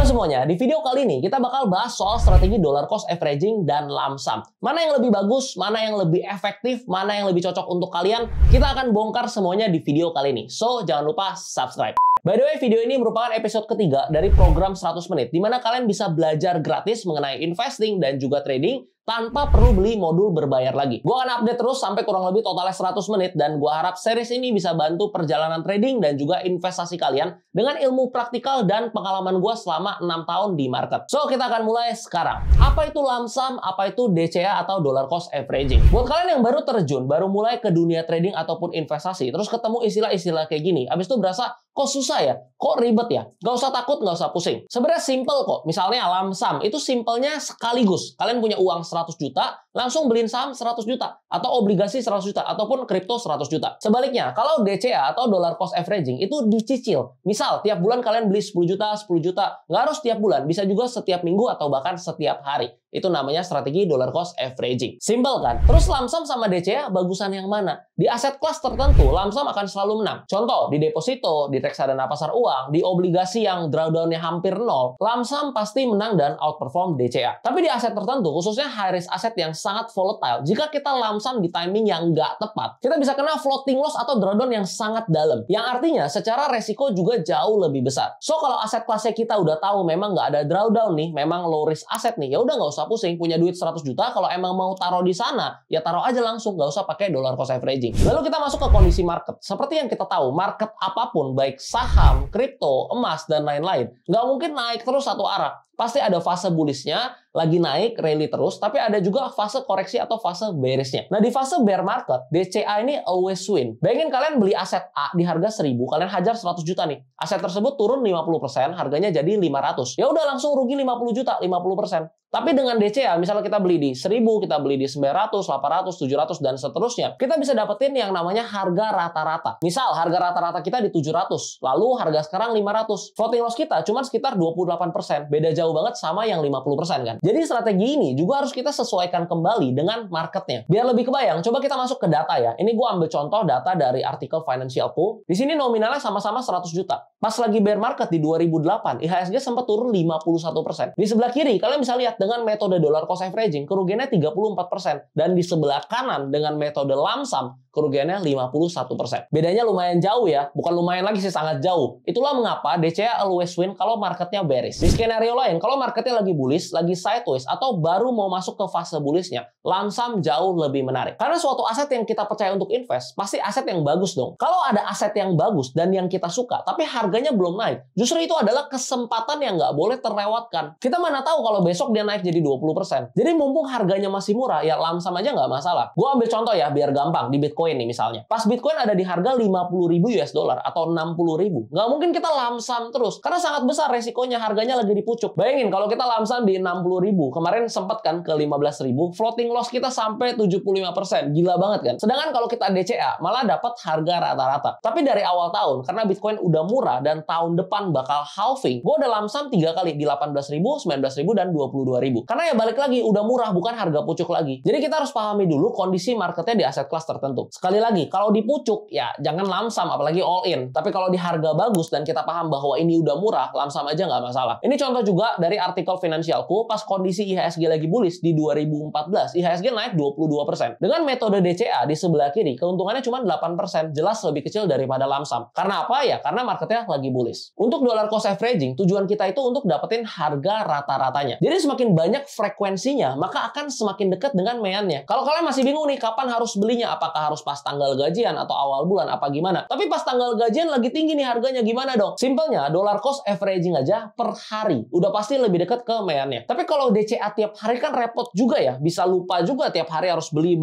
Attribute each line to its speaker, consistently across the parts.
Speaker 1: Halo semuanya, di video kali ini kita bakal bahas soal strategi dollar cost averaging dan lump sum. Mana yang lebih bagus, mana yang lebih efektif, mana yang lebih cocok untuk kalian. Kita akan bongkar semuanya di video kali ini. So, jangan lupa subscribe. By the way, video ini merupakan episode ketiga dari program 100 menit, di mana kalian bisa belajar gratis mengenai investing dan juga trading tanpa perlu beli modul berbayar lagi. Gue akan update terus sampai kurang lebih totalnya 100 menit, dan gue harap series ini bisa bantu perjalanan trading dan juga investasi kalian dengan ilmu praktikal dan pengalaman gue selama 6 tahun di market. So, kita akan mulai sekarang. Apa itu lump sum, apa itu DCA atau dollar cost averaging? Buat kalian yang baru terjun, baru mulai ke dunia trading ataupun investasi, terus ketemu istilah-istilah kayak gini, habis itu berasa, kok susah ya? Kok ribet ya? Gak usah takut, gak usah pusing. Sebenarnya simple kok. Misalnya lump sum, itu simpelnya sekaligus. Kalian punya uang 100 juta, langsung beliin saham 100 juta. Atau obligasi 100 juta. Ataupun kripto 100 juta. Sebaliknya, kalau DCA atau dollar cost averaging, itu dicicil. Misal, tiap bulan kalian beli 10 juta, 10 juta. Nggak harus tiap bulan, bisa juga setiap minggu atau bahkan setiap hari. Itu namanya strategi dollar cost averaging. Simple kan? Terus lump sum sama DCA bagusan yang mana? Di aset kelas tertentu, lump sum akan selalu menang. Contoh, di deposito, di reksadana pasar uang, di obligasi yang drawdown-nya hampir nol, lump sum pasti menang dan outperform DCA. Tapi di aset tertentu, khususnya high risk aset yang sangat volatile, jika kita lump sum di timing yang nggak tepat, kita bisa kena floating loss atau drawdown yang sangat dalam. Yang artinya, secara resiko juga jauh lebih besar. So, kalau aset kelasnya kita udah tahu memang nggak ada drawdown nih, memang low risk aset nih, ya udah nggak usah pusing, punya duit 100 juta, kalau emang mau taruh di sana, ya taruh aja langsung, nggak usah pakai dollar cost averaging. Lalu kita masuk ke kondisi market. Seperti yang kita tahu, market apapun, baik saham, kripto, emas, dan lain-lain, nggak mungkin naik terus satu arah. Pasti ada fase bullishnya, lagi naik, rally terus, tapi ada juga fase koreksi atau fase bearishnya. Nah, di fase bear market, DCA ini always win. Bayangin kalian beli aset A di harga 1000, kalian hajar 100 juta nih. Aset tersebut turun 50%, harganya jadi 500. Ya udah langsung rugi 50 juta, 50%. Tapi dengan DCA, misalnya kita beli di 1000, kita beli di 900, 800, 700, dan seterusnya, kita bisa dapetin yang namanya harga rata-rata. Misal, harga rata-rata kita di 700, lalu harga sekarang 500. Floating loss kita cuma sekitar 28%. Beda jauh banget sama yang 50% kan. Jadi strategi ini juga harus kita sesuaikan kembali dengan marketnya. Biar lebih kebayang, coba kita masuk ke data ya. Ini gue ambil contoh data dari artikel Financial Pool. Di sini nominalnya sama-sama 100 juta. Pas lagi bear market di 2008, IHSG sempat turun 51%. Di sebelah kiri, kalian bisa lihat dengan metode dollar cost averaging, kerugiannya 34%. Dan di sebelah kanan dengan metode lump sum, kerugiannya 51%. Bedanya lumayan jauh ya. Bukan lumayan lagi sih, sangat jauh. Itulah mengapa DCA always win kalau marketnya bearish. Di skenario lain, kalau marketnya lagi bullish, lagi sideways, atau baru mau masuk ke fase bullishnya, lump sum jauh lebih menarik. Karena suatu aset yang kita percaya untuk invest, pasti aset yang bagus dong. Kalau ada aset yang bagus dan yang kita suka, tapi harganya belum naik, justru itu adalah kesempatan yang nggak boleh terlewatkan. Kita mana tahu kalau besok dia naik jadi 20%. Jadi mumpung harganya masih murah, ya lump sum aja nggak masalah. Gue ambil contoh ya, biar gampang, di Bitcoin nih misalnya. Pas Bitcoin ada di harga 50.000 US dollar atau 60.000. Nggak mungkin kita lump sum terus, karena sangat besar resikonya, harganya lagi di pucuk. Bayangin kalau kita lump sum di 60.000, kemarin sempat kan ke 15.000, floating loss kita sampai 75%. Gila banget kan? Sedangkan kalau kita DCA, malah dapat harga rata-rata. Tapi dari awal tahun, karena Bitcoin udah murah dan tahun depan bakal halving, gue udah lump sum 3 kali, di 18.000, 19.000, dan 22.000. Karena ya balik lagi, udah murah, bukan harga pucuk lagi. Jadi kita harus pahami dulu kondisi marketnya di aset kelas tertentu. Sekali lagi, kalau di pucuk, ya jangan lump sum, apalagi all in. Tapi kalau di harga bagus dan kita paham bahwa ini udah murah, lump sum aja nggak masalah. Ini contoh juga dari artikel Financialku, pas kondisi IHSG lagi bullish di 2014, IHSG naik 22%. Dengan metode DCA di sebelah kiri, keuntungannya cuma 8%, jelas lebih kecil daripada lump sum. Karena apa ya? Karena marketnya lagi bullish. Untuk dollar cost averaging, tujuan kita itu untuk dapetin harga rata-ratanya. Jadi semakin banyak frekuensinya, maka akan semakin dekat dengan meannya. Kalau kalian masih bingung nih, kapan harus belinya? Apakah harus pas tanggal gajian atau awal bulan, apa gimana? Tapi pas tanggal gajian lagi tinggi nih harganya, gimana dong? Simpelnya, dollar cost averaging aja per hari. Udah pasti lebih dekat ke meannya. Tapi kalau DCA tiap hari kan repot juga ya. Bisa lupa juga tiap hari harus beli.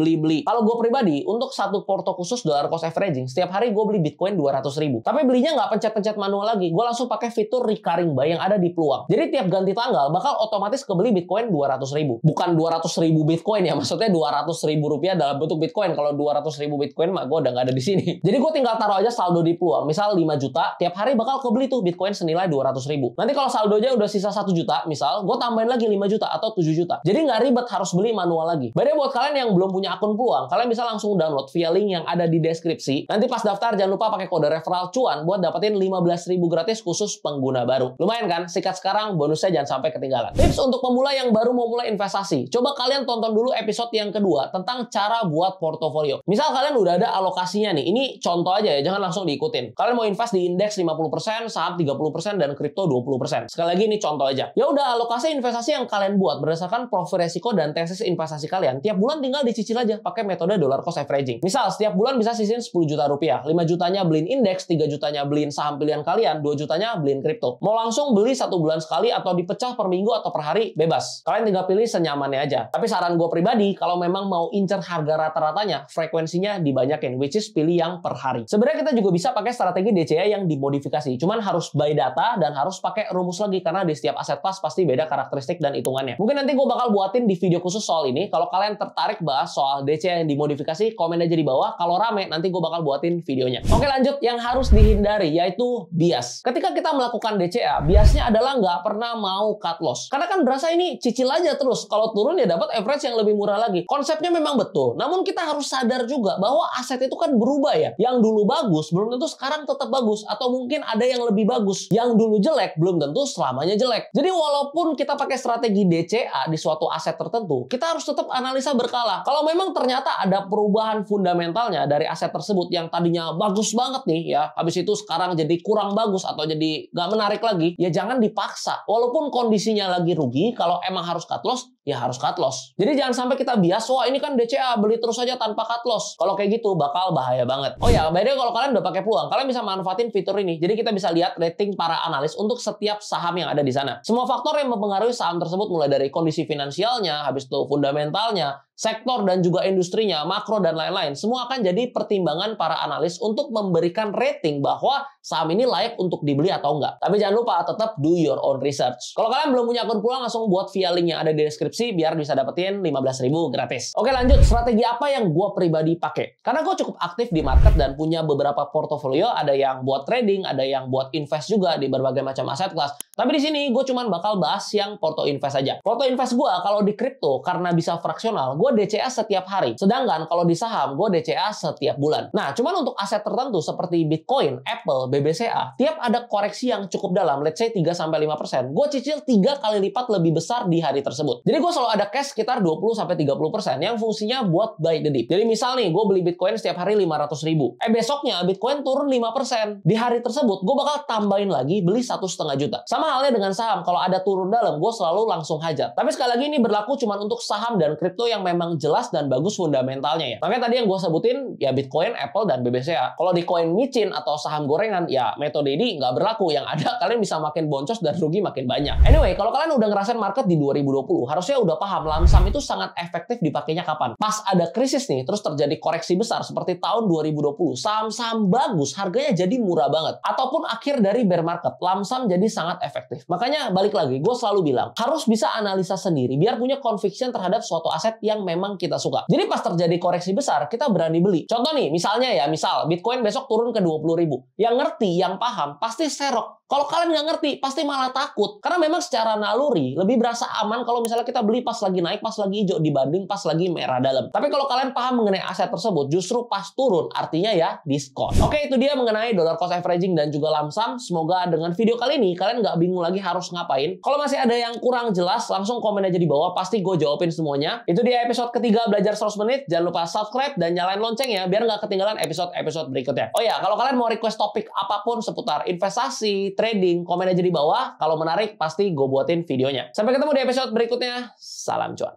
Speaker 1: Kalau gue pribadi, untuk satu porto khusus dollar cost averaging, setiap hari gue beli Bitcoin 200.000. Tapi belinya nggak pencet-pencet manual lagi. Gue langsung pakai fitur recurring buy yang ada di peluang. Jadi tiap ganti tanggal, bakal otomatis kebeli Bitcoin 200.000. Bukan 200.000 Bitcoin ya, maksudnya 200.000 rupiah dalam bentuk Bitcoin. Kalau 200.000 Bitcoin mah gue udah nggak ada di sini. Jadi gue tinggal taruh aja saldo di peluang. Misal 5 juta, tiap hari bakal kebeli tuh Bitcoin senilai 200.000. Nanti kalau saldonya udah sisa 1 juta, misal, gue tambahin lagi 5 juta atau 7 juta. Jadi nggak ribet harus beli manual lagi. By the way, buat kalian yang belum punya akun Peluang, kalian bisa langsung download via link yang ada di deskripsi. Nanti pas daftar jangan lupa pakai kode referral cuan buat dapetin 15.000 gratis khusus pengguna baru. Lumayan kan? Sikat sekarang, bonusnya jangan sampai ketinggalan. Tips untuk pemula yang baru mau mulai investasi. Coba kalian tonton dulu episode yang kedua tentang cara buat portofolio. Misal kalian udah ada alokasinya nih. Ini contoh aja ya, jangan langsung diikutin. Kalian mau invest di indeks 50%, saham 30%, dan kripto 20%. Sekali lagi ini contoh aja. Ya udah, alokasi investasi yang kalian buat berdasarkan profil resiko dan tesis investasi kalian. Tiap bulan tinggal dicicil aja pakai metode dollar cost averaging. Misal setiap bulan bisa sisihin 10 juta rupiah. 5 jutanya beliin indeks, 3 jutanya beliin saham pilihan kalian, 2 jutanya beliin kripto. Mau langsung beli 1 bulan sekali atau dipecah per minggu atau per hari, bebas. Kalian tinggal pilih senyamannya aja. Tapi saran gue pribadi, kalau memang mau incer harga rata-ratanya, frekuensinya dibanyakin, which is pilih yang per hari. Sebenarnya kita juga bisa pakai strategi DCA yang dimodifikasi. Cuman harus buy data dan harus pakai rumus lagi karena di setiap aset kelas pasti beda karakteristik dan hitungannya. Mungkin nanti gue bakal buatin di video khusus soal ini. Kalau kalian tertarik bahas soal DCA yang dimodifikasi, komen aja di bawah. Kalau rame, nanti gue bakal buatin videonya. Oke, lanjut. Yang harus dihindari yaitu bias. Ketika kita melakukan DCA, biasnya adalah nggak pernah mau cut loss. Karena kan berasa ini cicil aja terus. Kalau turun ya dapat average yang lebih murah lagi. Konsepnya memang betul. Namun kita harus sadar juga bahwa aset itu kan berubah ya. Yang dulu bagus, belum tentu sekarang tetap bagus. Atau mungkin ada yang lebih bagus. Yang dulu jelek, belum tentu selamanya jelek. Jadi walaupun kita pakai strategi DCA di suatu aset tertentu, kita harus tetap analisa berkala. Kalau memang ternyata ada perubahan fundamentalnya dari aset tersebut yang tadinya bagus banget nih ya, habis itu sekarang jadi kurang bagus atau jadi nggak menarik lagi, ya jangan dipaksa. Walaupun kondisinya lagi rugi, kalau emang harus cut loss, ya harus cut loss. Jadi jangan sampai kita bias, wah ini kan DCA, beli terus aja tanpa cut loss. Kalau kayak gitu bakal bahaya banget. Oh ya, by the way, kalau kalian udah pakai Peluang, kalian bisa manfaatin fitur ini. Jadi kita bisa lihat rating para analis untuk setiap saham yang ada di sana. Semua faktor yang mempengaruhi saham tersebut mulai dari kondisi finansialnya, habis itu fundamentalnya, sektor dan juga industrinya, makro dan lain-lain, semua akan jadi pertimbangan para analis untuk memberikan rating bahwa saham ini layak untuk dibeli atau enggak. Tapi jangan lupa tetap do your own research. Kalau kalian belum punya akun Peluang, langsung buat via link yang ada di deskripsi biar bisa dapetin 15.000 gratis. Oke, lanjut. Strategi apa yang gue pribadi pakai? Karena gue cukup aktif di market dan punya beberapa portofolio, ada yang buat trading, ada yang buat invest juga di berbagai macam aset kelas. Tapi di sini gue cuman bakal bahas yang porto invest aja. Porto invest gue kalau di kripto karena bisa fraksional, gue DCA setiap hari. Sedangkan kalau di saham, gue DCA setiap bulan. Nah, cuman untuk aset tertentu seperti Bitcoin, Apple, BBCA, tiap ada koreksi yang cukup dalam, let's say 3-5%, gue cicil 3 kali lipat lebih besar di hari tersebut. Jadi gue selalu ada cash sekitar 20-30% yang fungsinya buat buy the dip. Jadi misal nih, gue beli Bitcoin setiap hari 500.000. Besoknya Bitcoin turun 5%. Di hari tersebut, gue bakal tambahin lagi beli 1,5 juta. Sama halnya dengan saham, kalau ada turun dalam, gue selalu langsung hajar. Tapi sekali lagi ini berlaku cuma untuk saham dan kripto yang memang jelas dan bagus fundamentalnya ya. Makanya tadi yang gue sebutin ya Bitcoin, Apple, dan BBCA. Kalau di koin micin atau saham gorengan ya metode ini nggak berlaku. Yang ada kalian bisa makin boncos dan rugi makin banyak. Anyway, kalau kalian udah ngerasain market di 2020, harusnya udah paham lamsam itu sangat efektif dipakainya kapan. Pas ada krisis nih, terus terjadi koreksi besar seperti tahun 2020, saham-saham bagus harganya jadi murah banget. Ataupun akhir dari bear market, lamsam jadi sangat efektif. Makanya balik lagi, gue selalu bilang harus bisa analisa sendiri biar punya conviction terhadap suatu aset yang memang kita suka. Jadi pas terjadi koreksi besar, kita berani beli. Contoh nih, misalnya ya, misal Bitcoin besok turun ke 20.000. Yang ngerti, yang paham, pasti serok. Kalau kalian nggak ngerti, pasti malah takut. Karena memang secara naluri, lebih berasa aman kalau misalnya kita beli pas lagi naik, pas lagi hijau, dibanding pas lagi merah dalam. Tapi kalau kalian paham mengenai aset tersebut, justru pas turun, artinya ya diskon. Oke, itu dia mengenai dollar cost averaging dan juga lamsam. Semoga dengan video kali ini, kalian nggak bingung lagi harus ngapain. Kalau masih ada yang kurang jelas, langsung komen aja di bawah. Pasti gue jawabin semuanya. Itu dia episode ketiga Belajar 100 Menit. Jangan lupa subscribe dan nyalain loncengnya, biar nggak ketinggalan episode-episode berikutnya. Oh ya, kalau kalian mau request topik apapun seputar investasi, trading, komen aja di bawah. Kalau menarik, pasti gue buatin videonya. Sampai ketemu di episode berikutnya. Salam cuan.